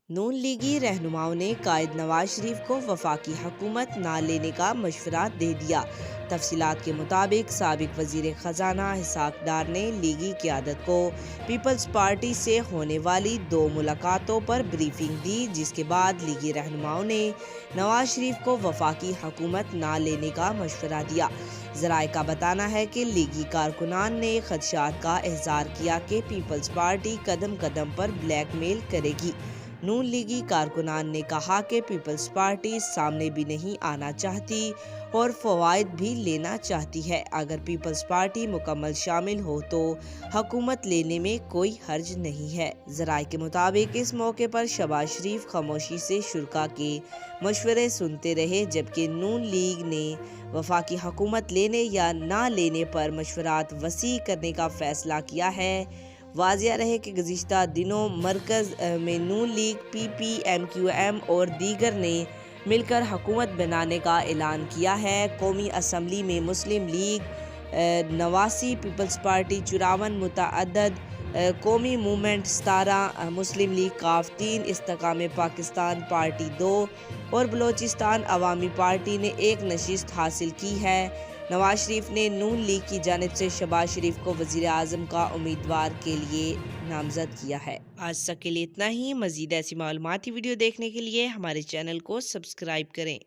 نون لیگی رہنماؤں نے قائد نواز شریف کو وفاقی حکومت نہ لینے کا مشورہ دے دیا۔ تفصیلات کے مطابق سابق وزیر خزانہ اسحاق ڈار نے لیگی قیادت کو پیپلز پارٹی سے ہونے والی 2 ملاقاتوں پر بریفنگ دی، جس کے بعد لیگی رہنماؤں نے نواز شریف کو وفاقی حکومت نہ لینے کا مشورہ دیا۔ ذرائع کا بتانا ہے کہ لیگی کارکنان نے خدشات کا اظہار کیا کہ پیپلز پارٹی قدم قدم پر بلیک میل کرے گی۔ نون لیگی کارکنان نے کہا کہ پیپلز پارٹی سامنے بھی نہیں آنا چاہتی اور فوائد بھی لینا چاہتی ہے۔ اگر پیپلز پارٹی مکمل شامل ہو تو حکومت لینے میں کوئی حرج نہیں ہے۔ ذرائع کے مطابق اس موقع پر شہباز شریف خاموشی سے شرکاء کے مشورے سنتے رہے، جبکہ نون لیگ نے وفاقی حکومت لینے یا نہ لینے پر مشورات وسیع کرنے کا فیصلہ کیا ہے۔ واضح رہے کہ گزشتہ دنوں مرکز میں نون لیگ، پی پی، ایم کیو ایم اور دیگر نے مل کر حکومت بنانے کا اعلان کیا ہے۔ قومی اسمبلی میں مسلم لیگ 89، پیپلز پارٹی 54، متعدد قومی موومنٹ 17، مسلم لیگ ق 3، استحکام پاکستان پارٹی 2 اور بلوچستان عوامی پارٹی نے 1 نشست حاصل کی ہے۔ نواز شریف نے نون لیگ کی جانب سے شہباز شریف کو وزیر اعظم کا امیدوار کے لیے نامزد کیا ہے۔ آج تک کے لیے اتنا ہی۔ مزید ایسی معلوماتی ویڈیو دیکھنے کے لیے ہمارے چینل کو سبسکرائب کریں۔